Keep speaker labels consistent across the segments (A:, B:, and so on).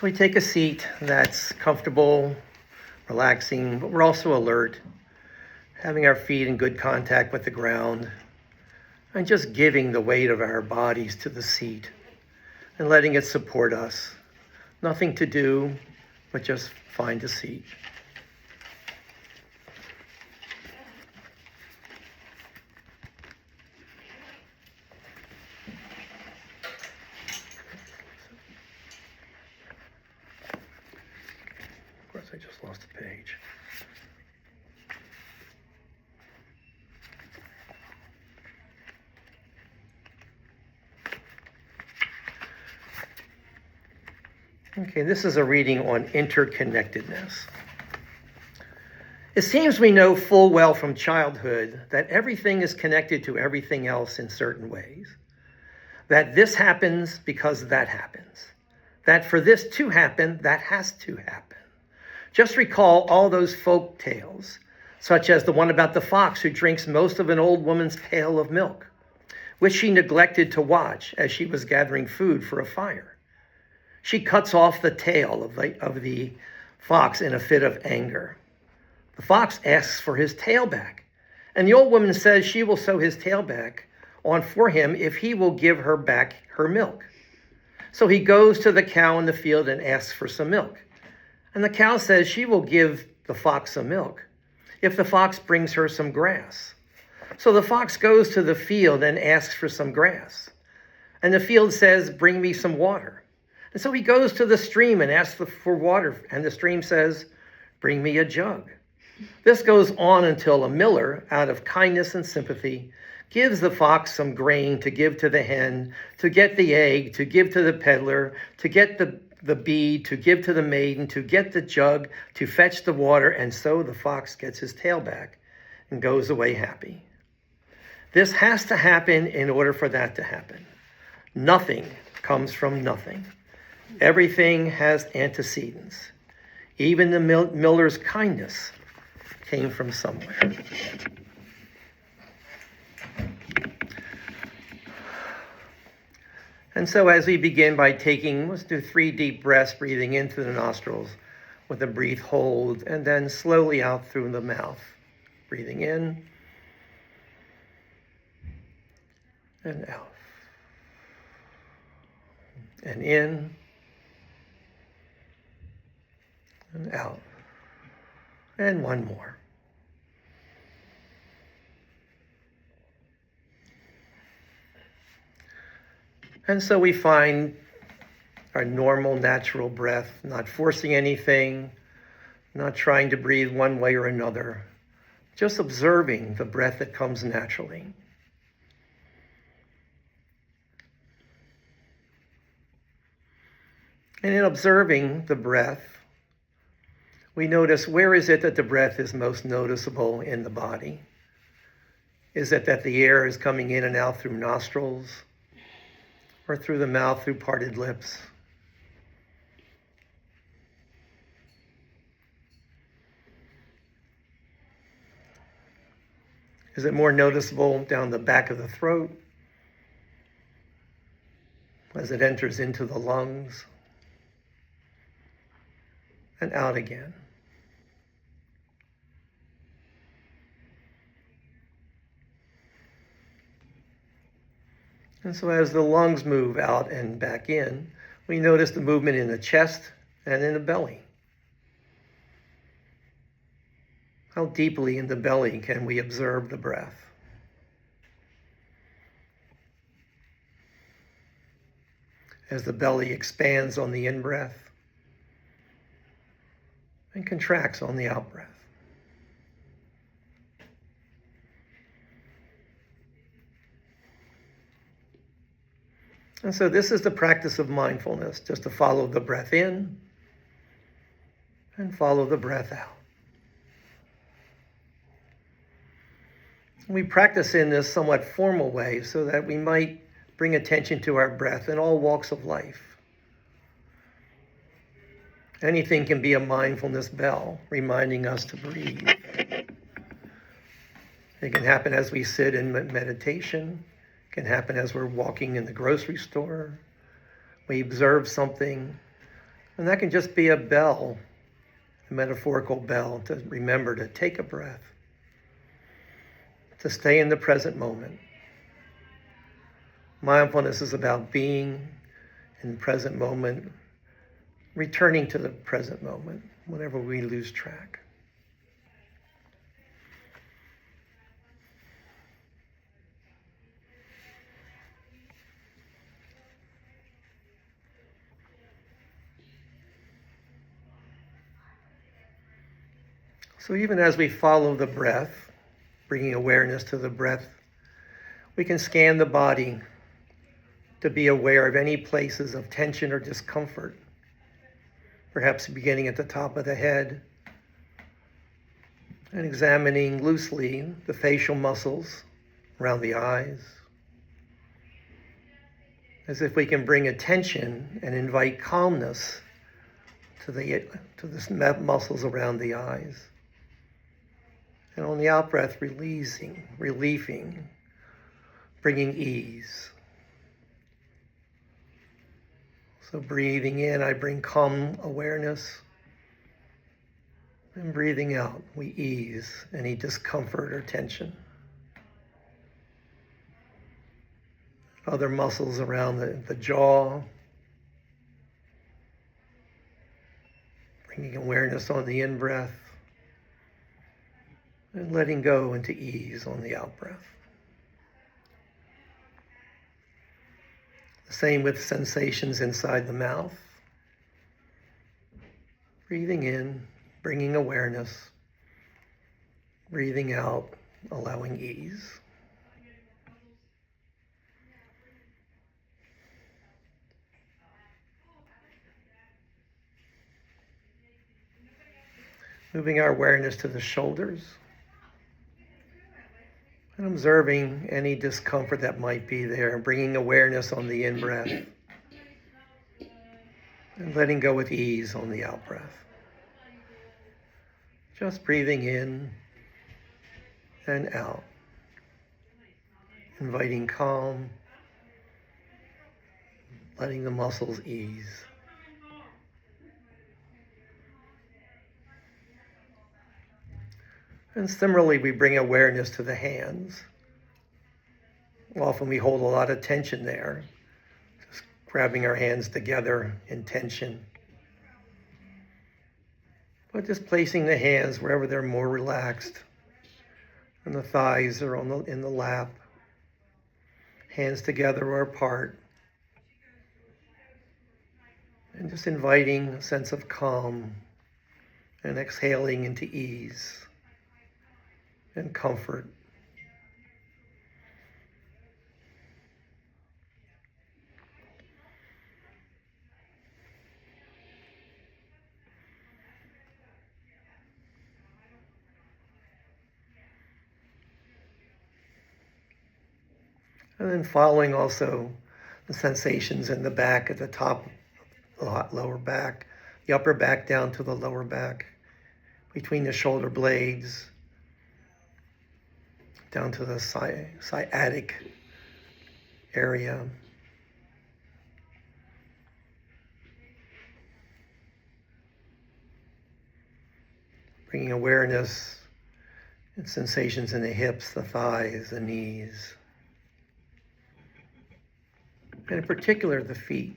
A: So we take a seat that's comfortable, relaxing, but we're also alert, having our feet in good contact with the ground, and just giving the weight of our bodies to the seat and letting it support us. Nothing to do, but just find a seat. Of course, I just lost a page. Okay, this is a reading on interconnectedness. It seems we know full well from childhood that everything is connected to everything else in certain ways. That this happens because that happens. That for this to happen, that has to happen. Just recall all those folk tales, such as the one about the fox who drinks most of an old woman's pail of milk, which she neglected to watch as she was gathering food for a fire. She cuts off the tail of the fox in a fit of anger. The fox asks for his tail back, and the old woman says she will sew his tail back on for him if he will give her back her milk. So he goes to the cow in the field and asks for some milk. And the cow says she will give the fox some milk if the fox brings her some grass. So the fox goes to the field and asks for some grass. And the field says, bring me some water. And so he goes to the stream and asks for water. And the stream says, bring me a jug. This goes on until a miller, out of kindness and sympathy, gives the fox some grain to give to the hen, to get the egg, to give to the peddler, to get the bead, to give to the maiden, to get the jug, to fetch the water, and so the fox gets his tail back and goes away happy. This has to happen in order for that to happen. Nothing comes from nothing. Everything has antecedents. Even the miller's kindness came from somewhere. And so as we begin by let's do 3 deep breaths, breathing into the nostrils with a breathe hold, and then slowly out through the mouth. Breathing in and out. And in and out. And one more. And so we find our normal, natural breath, not forcing anything, not trying to breathe one way or another, just observing the breath that comes naturally. And in observing the breath, we notice where is it that the breath is most noticeable in the body? Is it that the air is coming in and out through nostrils, or through the mouth through parted lips? Is it more noticeable down the back of the throat as it enters into the lungs and out again? And so as the lungs move out and back in, we notice the movement in the chest and in the belly. How deeply in the belly can we observe the breath? As the belly expands on the in-breath and contracts on the out-breath. And so this is the practice of mindfulness, just to follow the breath in and follow the breath out. We practice in this somewhat formal way so that we might bring attention to our breath in all walks of life. Anything can be a mindfulness bell, reminding us to breathe. It can happen as we sit in meditation. It can happen as we're walking in the grocery store. We observe something. And that can just be a bell, a metaphorical bell to remember to take a breath, to stay in the present moment. Mindfulness is about being in the present moment, returning to the present moment whenever we lose track. So even as we follow the breath, bringing awareness to the breath, we can scan the body to be aware of any places of tension or discomfort, perhaps beginning at the top of the head, and examining loosely the facial muscles around the eyes, as if we can bring attention and invite calmness to the muscles around the eyes. And on the out breath, relieving, bringing ease. So breathing in, I bring calm awareness. And breathing out, we ease any discomfort or tension. Other muscles around the jaw. Bringing awareness on the in-breath. And letting go into ease on the out-breath. The same with sensations inside the mouth. Breathing in, bringing awareness. Breathing out, allowing ease. Moving our awareness to the shoulders. And observing any discomfort that might be there, and bringing awareness on the in-breath. And letting go with ease on the out-breath. Just breathing in and out. Inviting calm. Letting the muscles ease. And similarly, we bring awareness to the hands. Often we hold a lot of tension there, just grabbing our hands together in tension. But just placing the hands wherever they're more relaxed. And the thighs are in the lap. Hands together or apart. And just inviting a sense of calm and exhaling into ease and comfort. And then following also the sensations in the back at the top, the lower back, the upper back down to the lower back, between the shoulder blades, down to the sciatic area. Bringing awareness and sensations in the hips, the thighs, the knees. And in particular, the feet.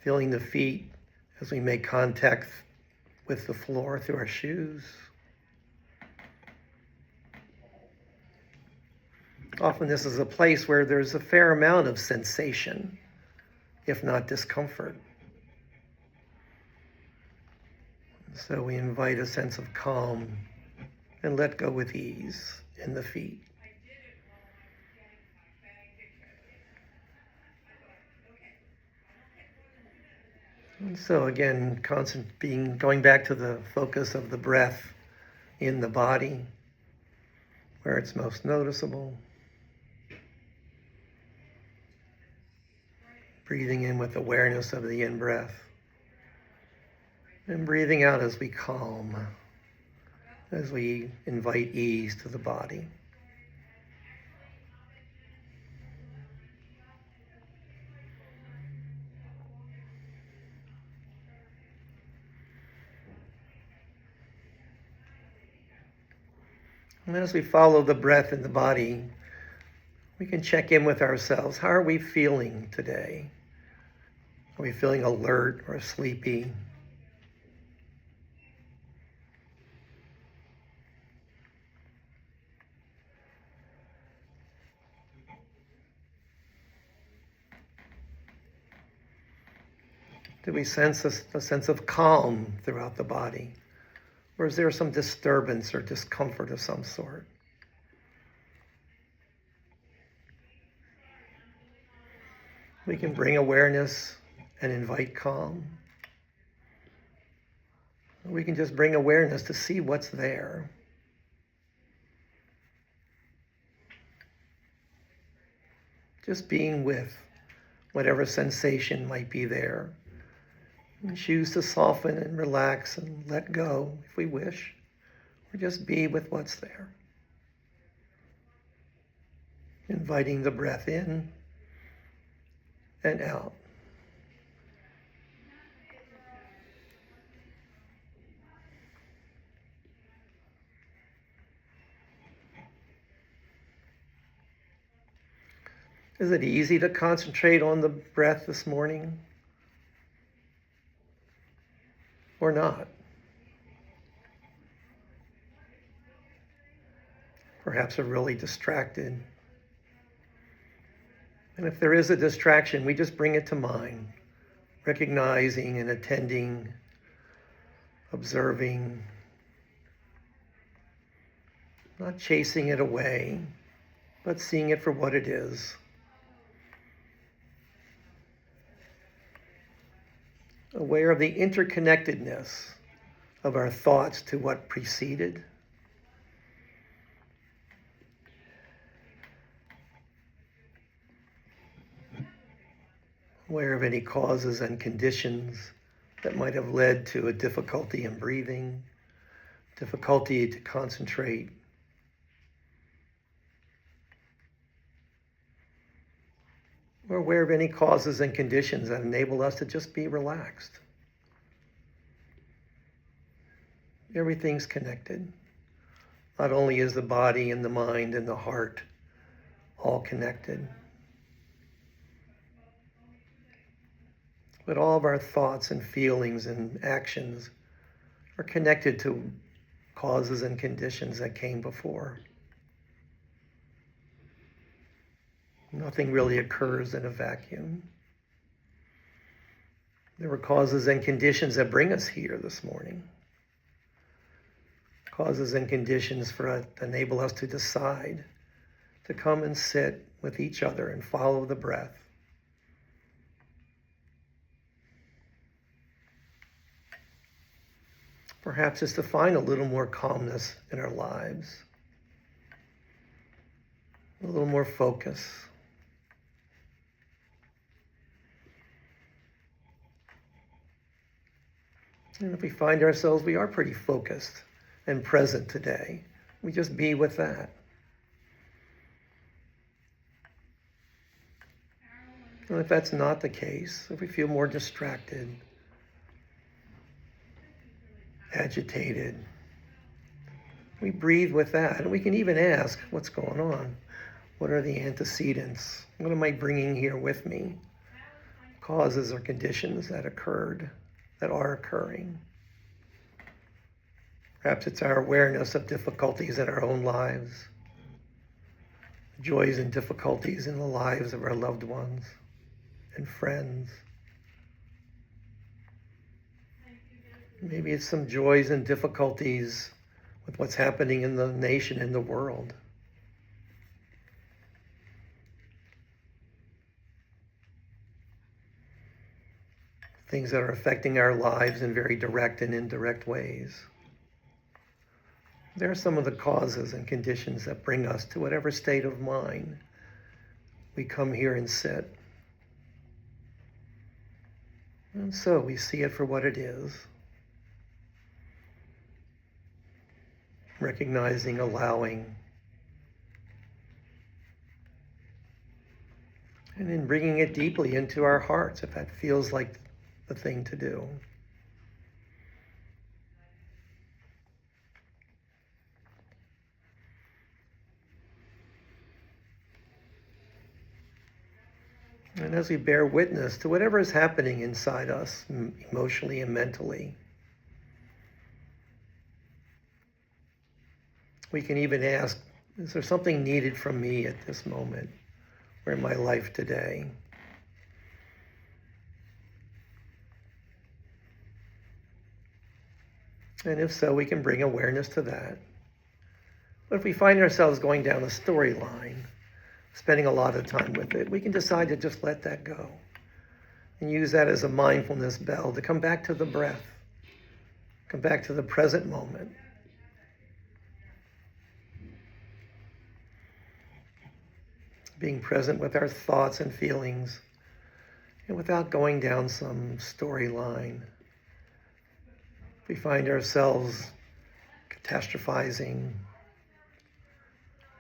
A: Feeling the feet as we make contact with the floor through our shoes. Often this is a place where there's a fair amount of sensation, if not discomfort. So we invite a sense of calm and let go with ease in the feet. And so again, going back to the focus of the breath in the body, where it's most noticeable. Breathing in with awareness of the in-breath. And breathing out as we calm, as we invite ease to the body. And as we follow the breath in the body, we can check in with ourselves. How are we feeling today? Are we feeling alert or sleepy? Do we sense a sense of calm throughout the body? Or is there some disturbance or discomfort of some sort? We can bring awareness and invite calm. We can just bring awareness to see what's there. Just being with whatever sensation might be there. And choose to soften and relax and let go if we wish, or just be with what's there. Inviting the breath in and out. Is it easy to concentrate on the breath this morning? Or not? Perhaps we're really distracted. And if there is a distraction, we just bring it to mind, recognizing and attending, observing, not chasing it away, but seeing it for what it is. Aware of the interconnectedness of our thoughts to what preceded. Aware of any causes and conditions that might have led to a difficulty in breathing, difficulty to concentrate. We're aware of any causes and conditions that enable us to just be relaxed. Everything's connected. Not only is the body and the mind and the heart all connected, but all of our thoughts and feelings and actions are connected to causes and conditions that came before. Nothing really occurs in a vacuum. There were causes and conditions that bring us here this morning. Causes and conditions to enable us to decide to come and sit with each other and follow the breath. Perhaps it's to find a little more calmness in our lives, a little more focus. And if we find ourselves, we are pretty focused and present today, we just be with that. And if that's not the case, if we feel more distracted, agitated, we breathe with that. And we can even ask, what's going on? What are the antecedents? What am I bringing here with me? Causes or conditions that occurred, that are occurring. Perhaps it's our awareness of difficulties in our own lives, joys and difficulties in the lives of our loved ones and friends. Maybe it's some joys and difficulties with what's happening in the nation and the world. Things that are affecting our lives in very direct and indirect ways. There are some of the causes and conditions that bring us to whatever state of mind we come here and sit. And so we see it for what it is. Recognizing, allowing, and in bringing it deeply into our hearts if that feels like the thing to do. And as we bear witness to whatever is happening inside us, emotionally and mentally, we can even ask, is there something needed from me at this moment or in my life today? And if so, we can bring awareness to that. But if we find ourselves going down a storyline, spending a lot of time with it, we can decide to just let that go and use that as a mindfulness bell to come back to the breath, come back to the present moment. Being present with our thoughts and feelings, and without going down some storyline. If we find ourselves catastrophizing,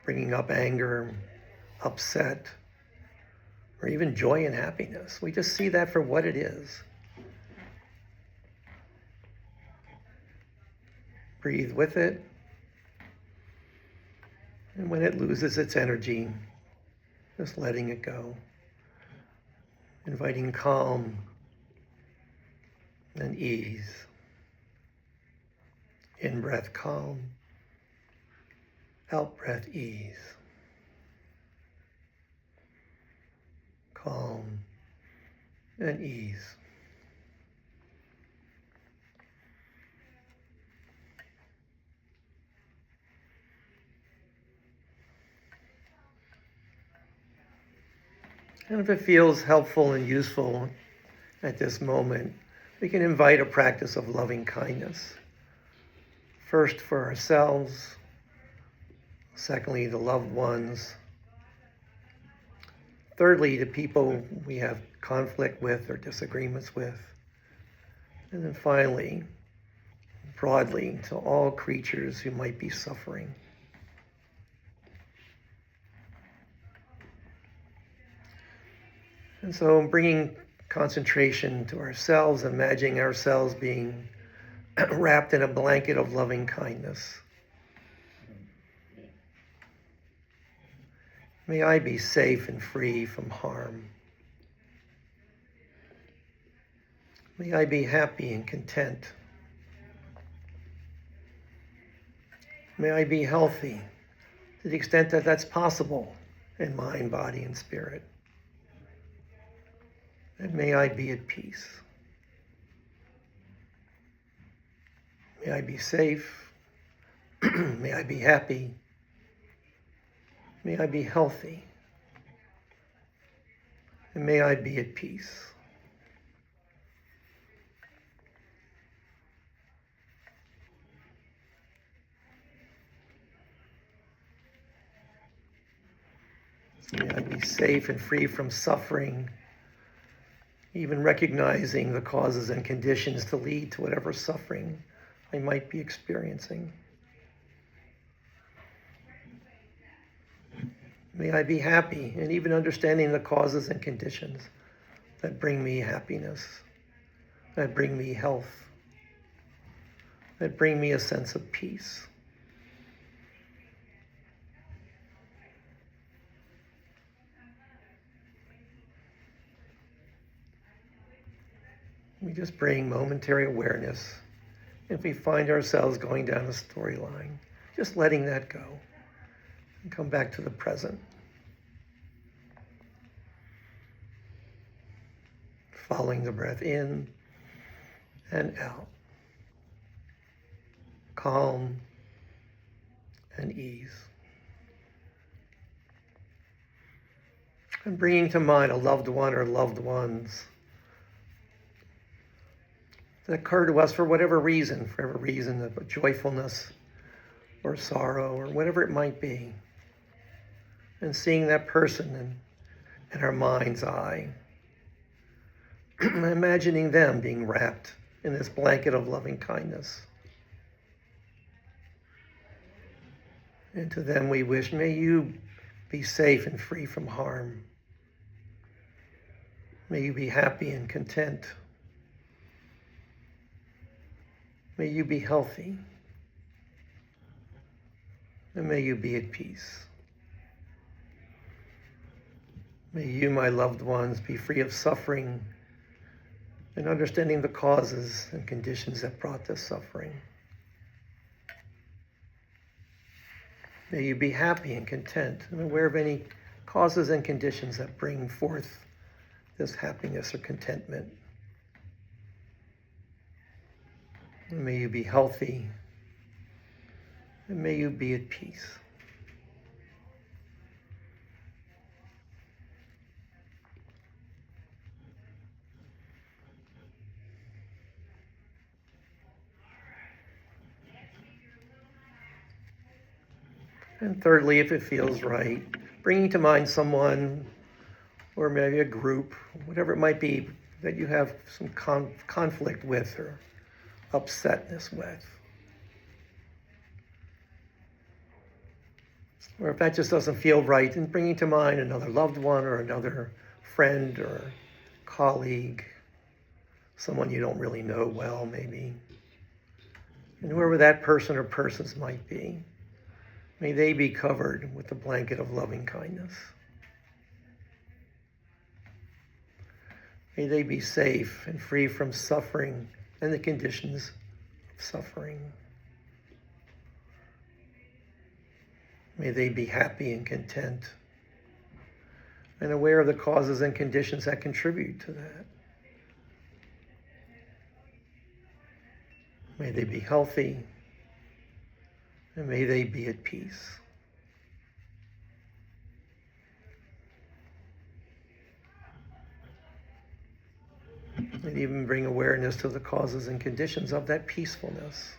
A: bringing up anger, upset, or even joy and happiness, we just see that for what it is. Breathe with it, and when it loses its energy, just letting it go. Inviting calm and ease. In breath, calm. Out breath, ease. Calm and ease. And if it feels helpful and useful at this moment, we can invite a practice of loving kindness. First for ourselves, secondly to loved ones, thirdly to people we have conflict with or disagreements with, and then finally, broadly, to all creatures who might be suffering. And so bringing concentration to ourselves, imagining ourselves being wrapped in a blanket of loving kindness. May I be safe and free from harm. May I be happy and content. May I be healthy to the extent that that's possible in mind, body, and spirit. And may I be at peace. May I be safe. May I be happy. May I be healthy. And may I be at peace. May I be safe and free from suffering, even recognizing the causes and conditions to lead to whatever suffering I might be experiencing. May I be happy, and even understanding the causes and conditions that bring me happiness, that bring me health, that bring me a sense of peace. We just bring momentary awareness. If we find ourselves going down a storyline, just letting that go and come back to the present. Following the breath in and out. Calm and ease. And bringing to mind a loved one or loved ones that occur to us for whatever reason of joyfulness or sorrow or whatever it might be. And seeing that person in our mind's eye. Imagining them being wrapped in this blanket of loving kindness. And to them we wish, may you be safe and free from harm. May you be happy and content. May you be healthy. And may you be at peace. May you, my loved ones, be free of suffering and understanding the causes and conditions that brought this suffering. May you be happy and content and aware of any causes and conditions that bring forth this happiness or contentment. And may you be healthy, and may you be at peace. And thirdly, if it feels right, bringing to mind someone or maybe a group, whatever it might be, that you have some conflict with or upsetness with. Or if that just doesn't feel right, then bringing to mind another loved one or another friend or colleague, someone you don't really know well maybe. And whoever that person or persons might be, may they be covered with the blanket of loving kindness. May they be safe and free from suffering and the conditions of suffering. May they be happy and content and aware of the causes and conditions that contribute to that. May they be healthy, and may they be at peace. And even bring awareness to the causes and conditions of that peacefulness.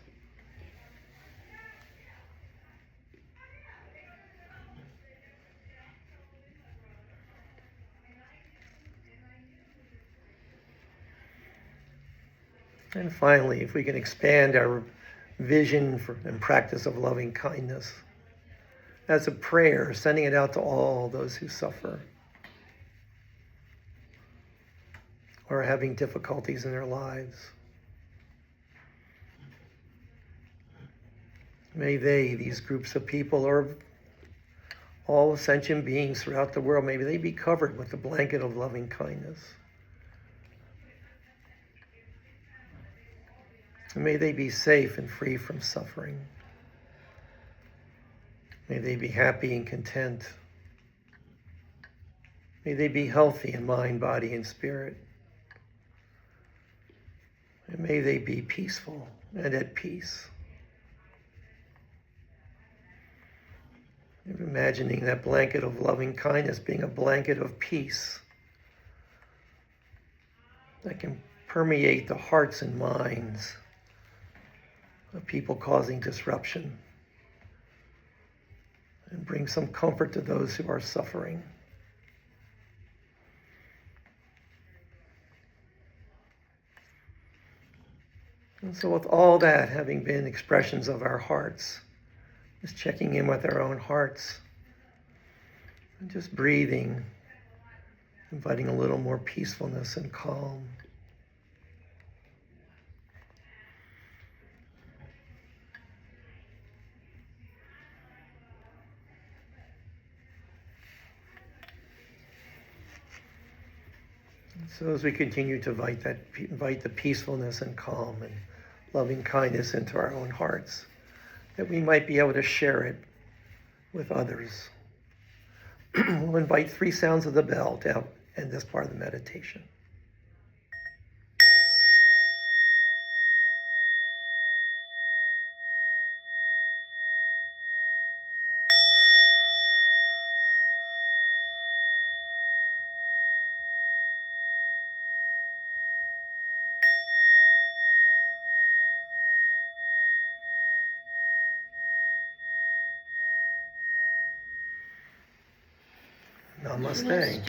A: And finally, if we can expand our vision and practice of loving kindness as a prayer, sending it out to all those who suffer or are having difficulties in their lives. May they, these groups of people, or all sentient beings throughout the world, may they be covered with the blanket of loving kindness. And may they be safe and free from suffering. May they be happy and content. May they be healthy in mind, body, and spirit. And may they be peaceful and at peace. And imagining that blanket of loving kindness being a blanket of peace that can permeate the hearts and minds of people causing disruption and bring some comfort to those who are suffering. And so with all that having been expressions of our hearts, just checking in with our own hearts and just breathing, inviting a little more peacefulness and calm. So as we continue to invite the peacefulness and calm and loving kindness into our own hearts, that we might be able to share it with others. We'll invite 3 sounds of the bell to end this part of the meditation. Namaste.